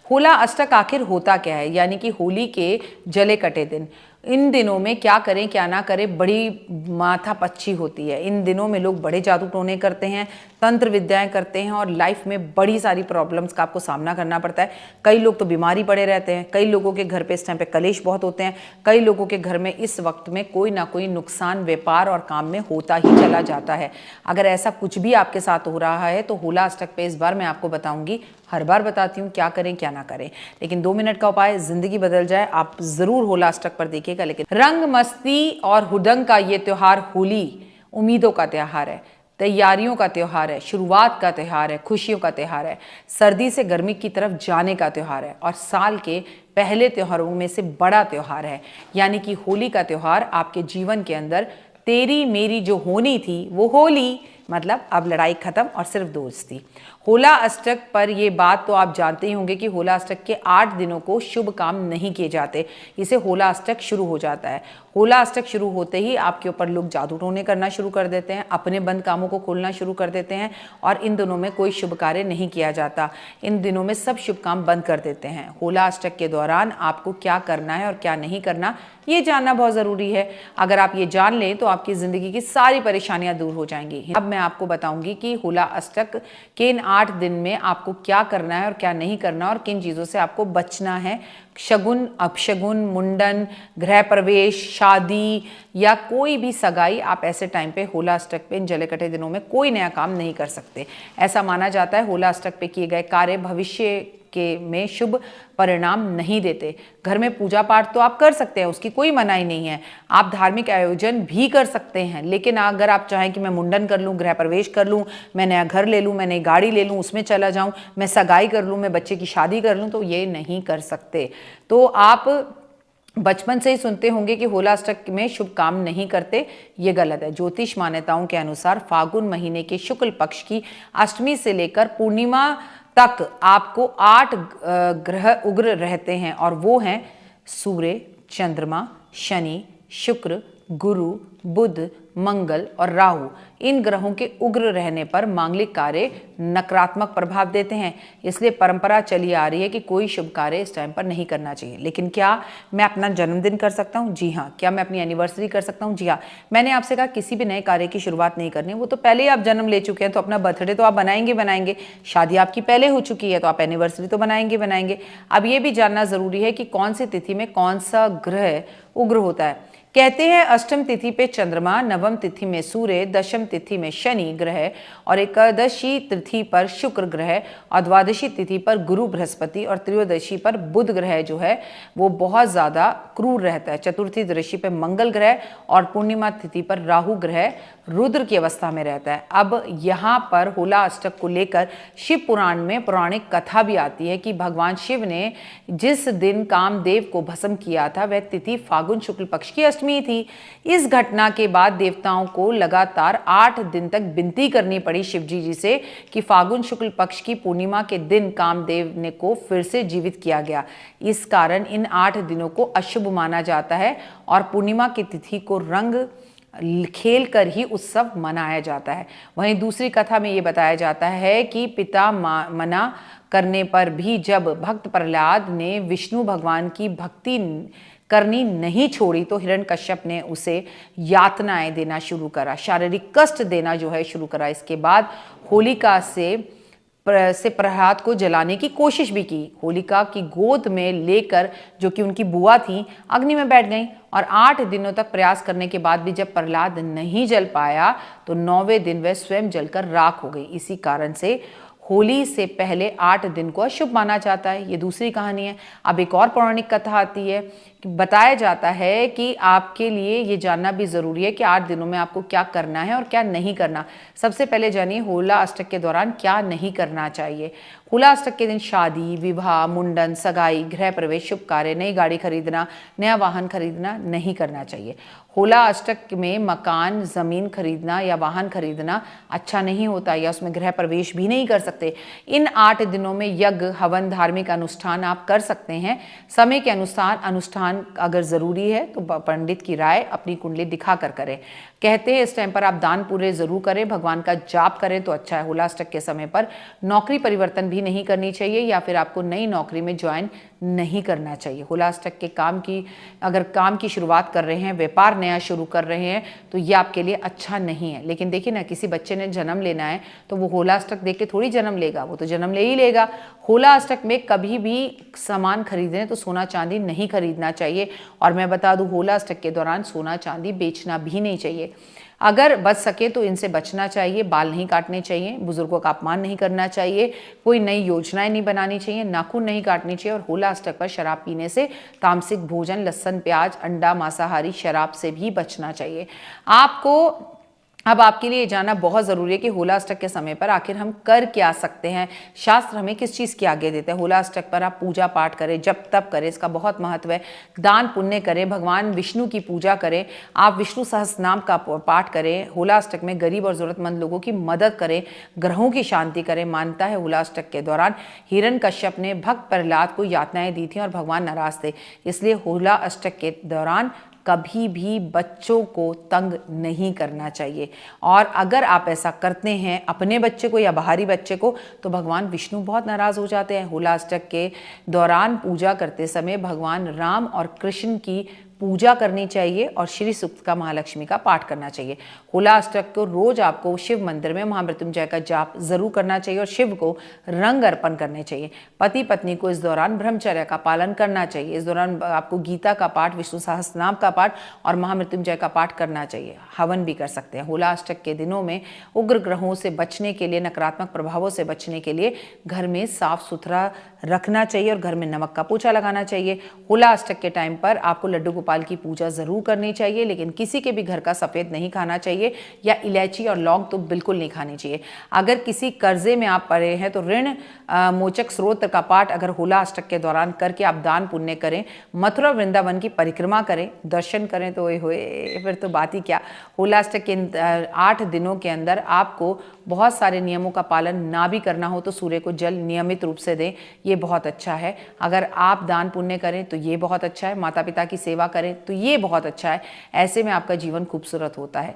होला अष्टक आखिर होता क्या है, यानी कि होली के जले कटे दिन। इन दिनों में क्या करें क्या ना करें, बड़ी माथापच्ची होती है। इन दिनों में लोग बड़े जादू टोने करते हैं, तंत्र विद्याएं करते हैं और लाइफ में बड़ी सारी प्रॉब्लम्स का आपको सामना करना पड़ता है। कई लोग तो बीमारी पड़े रहते हैं, कई लोगों के घर पे इस टाइम पे कलेश बहुत होते हैं, कई लोगों के घर में इस वक्त में कोई ना कोई नुकसान व्यापार और काम में होता ही चला जाता है। अगर ऐसा कुछ भी आपके साथ हो रहा है तो होला अष्टक पे इस बार मैं आपको बताऊंगी, हर बार बताती हूँ क्या करें क्या ना करें, लेकिन 2 मिनट का उपाय जिंदगी बदल जाए। आप जरूर होला अष्टक पर देखिएगा। लेकिन रंग मस्ती और हुदंग का ये त्योहार होली उम्मीदों का त्योहार है, तैयारियों का त्योहार है, शुरुआत का त्योहार है, खुशियों का त्योहार है, सर्दी से गर्मी की तरफ जाने का त्योहार है और साल के पहले त्योहारों में से बड़ा त्योहार है। यानी कि होली का त्योहार आपके जीवन के अंदर तेरी मेरी जो होनी थी वो होली, मतलब अब लड़ाई खत्म और सिर्फ दोस्ती। होला अष्टक पर ये बात तो आप जानते ही होंगे कि होला अष्टक के 8 दिनों को शुभ काम नहीं किए जाते, इसे होला अष्टक शुरू हो जाता है। होला अष्टक शुरू होते ही आपके ऊपर लोग जादू टोने करना शुरू कर देते हैं, अपने बंद कामों को खोलना शुरू कर देते हैं और इन दिनों में कोई शुभ कार्य नहीं किया जाता। इन दिनों में सब शुभ काम बंद कर देते हैं। होला अष्टक के दौरान आपको क्या करना है और क्या नहीं करना, ये जानना बहुत ज़रूरी है। अगर आप ये जान लें तो आपकी ज़िंदगी की सारी परेशानियां दूर हो जाएंगी। अब मैं आपको बताऊंगी कि होला अष्टक के इन 8 दिन में आपको क्या करना है और क्या नहीं करना और किन चीज़ों से आपको बचना है। शगुन, अपशगुन, मुंडन, गृह प्रवेश, शादी या कोई भी सगाई, आप ऐसे टाइम पे होला अष्टक पे इन जले कटे दिनों में कोई नया काम नहीं कर सकते। ऐसा माना जाता है होला अष्टक पे किए गए कार्य भविष्य के में शुभ परिणाम नहीं देते। घर में पूजा पाठ तो आप कर सकते हैं, उसकी कोई मनाही नहीं है। आप धार्मिक आयोजन भी कर सकते हैं, लेकिन अगर आप चाहें कि मैं मुंडन कर लूँ, गृह प्रवेश कर लूँ, मैं नया घर ले लूँ, मैं नई गाड़ी ले लूँ, उसमें चला जाऊँ, मैं सगाई कर लूँ, मैं बच्चे की शादी कर लूँ, तो ये नहीं कर सकते। तो आप बचपन से ही सुनते होंगे कि होला अष्टक में शुभ काम नहीं करते, ये गलत है। ज्योतिष मान्यताओं के अनुसार फागुन महीने के शुक्ल पक्ष की अष्टमी से लेकर पूर्णिमा तक आपको 8 ग्रह उग्र रहते हैं और वो हैं सूर्य, चंद्रमा, शनि, शुक्र, गुरु, बुध, मंगल और राहु। इन ग्रहों के उग्र रहने पर मांगलिक कार्य नकारात्मक प्रभाव देते हैं। इसलिए परंपरा चली आ रही है कि कोई शुभ कार्य इस टाइम पर नहीं करना चाहिए। लेकिन क्या मैं अपना जन्मदिन कर सकता हूँ? जी हाँ। क्या मैं अपनी एनिवर्सरी कर सकता हूँ? जी हाँ। मैंने आपसे कहा किसी भी नए कार्य की शुरुआत नहीं करनी, वो तो पहले ही आप जन्म ले चुके हैं, तो अपना बर्थडे तो आप बनाएंगे। शादी आपकी पहले हो चुकी है तो आप एनिवर्सरी तो बनाएंगे। अब ये भी जानना जरूरी है कि कौन सी तिथि में कौन सा ग्रह उग्र होता है। कहते हैं अष्टम तिथि पे चंद्रमा, नवम तिथि में सूर्य, दशम तिथि में शनि ग्रह और एकादशी तिथि पर शुक्र ग्रह और द्वादशी तिथि पर गुरु बृहस्पति और त्रयोदशी पर बुध ग्रह जो है वो बहुत ज़्यादा क्रूर रहता है। चतुर्थी दृष्टि पर मंगल ग्रह और पूर्णिमा तिथि पर राहु ग्रह रुद्र की अवस्था में रहता है। अब यहाँ पर होला अष्टक को लेकर शिव पुराण में पौराणिक कथा भी आती है कि भगवान शिव ने जिस दिन कामदेव को भस्म किया था वह तिथि फागुन शुक्ल पक्ष की अष्टमी थी। इस घटना के बाद देवताओं को लगातार 8 दिन तक विनती करनी पड़ी शिवजी जी से कि फागुन शुक्ल पक्ष की पूर्णिमा के दिन कामदेव ने को फिर से जीवित किया गया। इस कारण इन 8 दिनों को अशुभ माना जाता है और पूर्णिमा की तिथि को रंग खेल कर ही उत्सव मनाया जाता है। वहीं दूसरी कथा में ये बताया जाता है कि पिता मना करने पर भी जब भक्त प्रहलाद ने विष्णु भगवान की भक्ति करनी नहीं छोड़ी तो हिरण्यकश्यप ने उसे यातनाएं देना शुरू करा, शारीरिक कष्ट देना जो है शुरू करा। इसके बाद होलिका से प्रहलाद को जलाने की कोशिश भी की। होलिका की गोद में लेकर जो कि उनकी बुआ थी अग्नि में बैठ गई और 8 दिनों तक प्रयास करने के बाद भी जब प्रहलाद नहीं जल पाया तो 9वें दिन वह स्वयं जलकर राख हो गई। इसी कारण से होली से पहले 8 दिन को अशुभ माना जाता है। ये दूसरी कहानी है। अब एक और पौराणिक कथा आती है कि बताया जाता है कि आपके लिए ये जानना भी ज़रूरी है कि 8 दिनों में आपको क्या करना है और क्या नहीं करना। सबसे पहले जानिए होला अष्टक के दौरान क्या नहीं करना चाहिए। होला अष्टक के दिन शादी, विवाह, मुंडन, सगाई, गृह प्रवेश, शुभ कार्य, नई गाड़ी खरीदना, नया वाहन खरीदना नहीं करना चाहिए। होला अष्टक में मकान, ज़मीन खरीदना या वाहन खरीदना अच्छा नहीं होता या उसमें गृह प्रवेश भी नहीं कर सकते। सकते। इन 8 दिनों में यज्ञ, हवन, धार्मिक अनुष्ठान आप कर सकते हैं। समय के अनुसार अनुष्ठान अगर ज़रूरी है तो पंडित की राय अपनी कुंडली दिखा कर करें। कहते हैं इस टाइम पर आप दान पूरे ज़रूर करें, भगवान का जाप करें तो अच्छा है। होलाष्टक के समय पर नौकरी परिवर्तन भी नहीं करनी चाहिए या फिर आपको नई नौकरी में ज्वाइन नहीं करना चाहिए। होलाष्टक के अगर काम की शुरुआत कर रहे हैं, व्यापार नया शुरू कर रहे हैं तो ये आपके लिए अच्छा नहीं है। लेकिन देखिए ना, किसी बच्चे ने जन्म लेना है तो वो होलाष्टक देख के थोड़ी जन्म लेगा, वो तो जन्म ले ही लेगा। होलाष्टक में कभी भी सामान खरीदें तो सोना चांदी नहीं खरीदना चाहिए। और मैं बता दूं, होलाष्टक के दौरान सोना चांदी बेचना भी नहीं चाहिए। अगर बच सके तो इनसे बचना चाहिए। बाल नहीं काटने चाहिए, बुजुर्गों का अपमान नहीं करना चाहिए, कोई नई योजनाएं नहीं बनानी चाहिए, नाखून नहीं काटनी चाहिए। और होलाष्टक पर शराब पीने से, तामसिक भोजन, लहसुन, प्याज, अंडा, मांसाहारी, शराब से भी बचना चाहिए। अब आपके लिए जानना बहुत ज़रूरी है कि होलाष्टक के समय पर आखिर हम कर क्या सकते हैं। शास्त्र हमें किस चीज़ की आज्ञा देते हैं। होलाष्टक पर आप पूजा पाठ करें, जप तप करें, इसका बहुत महत्व है। दान पुण्य करें, भगवान विष्णु की पूजा करें, आप विष्णु सहस्त्रनाम का पाठ करें। होलाष्टक में गरीब और ज़रूरतमंद लोगों की मदद करें, ग्रहों की शांति करें। मानता है होलाष्टक के दौरान हिरण्यकश्यप ने भक्त प्रहलाद को यातनाएं दी थी और भगवान नाराज थे। इसलिए होलाष्टक के दौरान कभी भी बच्चों को तंग नहीं करना चाहिए। और अगर आप ऐसा करते हैं अपने बच्चे को या बाहरी बच्चे को तो भगवान विष्णु बहुत नाराज हो जाते हैं। होलाष्टक के दौरान पूजा करते समय भगवान राम और कृष्ण की पूजा करनी चाहिए और श्री सूक्त का, महालक्ष्मी का पाठ करना चाहिए। होलाष्टक को रोज आपको शिव मंदिर में महामृत्युंजय का जाप जरूर करना चाहिए और शिव को रंग अर्पण करने चाहिए। पति पत्नी को इस दौरान ब्रह्मचर्य का पालन करना चाहिए। इस दौरान आपको गीता का पाठ, विष्णु सहस्त्रनाम का पाठ और महामृत्युंजय का पाठ करना चाहिए। हवन भी कर सकते हैं। होलाष्टक के दिनों में उग्र ग्रहों से बचने के लिए, नकारात्मक प्रभावों से बचने के लिए घर में साफ सुथरा रखना चाहिए और घर में नमक का पोछा लगाना चाहिए। होलाष्टक के टाइम पर आपको लड्डू गोपाल की पूजा जरूर करनी चाहिए, लेकिन किसी के भी घर का सफेद नहीं खाना चाहिए या इलायची और लौंग तो बिल्कुल नहीं खानी चाहिए। अगर किसी कर्जे में आप पड़े हैं तो ऋण मोचक स्रोत का पाठ अगर होलाष्टक के दौरान करके आप दान पुण्य करें, मथुरा वृंदावन की परिक्रमा करें, दर्शन करें तो फिर तो बात ही क्या। होलाष्टक के 8 दिनों के अंदर आपको बहुत सारे नियमों का पालन ना भी करना हो तो सूर्य को जल नियमित रूप से दें, ये बहुत अच्छा है। अगर आप दान पुण्य करें तो ये बहुत अच्छा है। माता पिता की सेवा करें तो ये बहुत अच्छा है। ऐसे में आपका जीवन खूबसूरत होता है।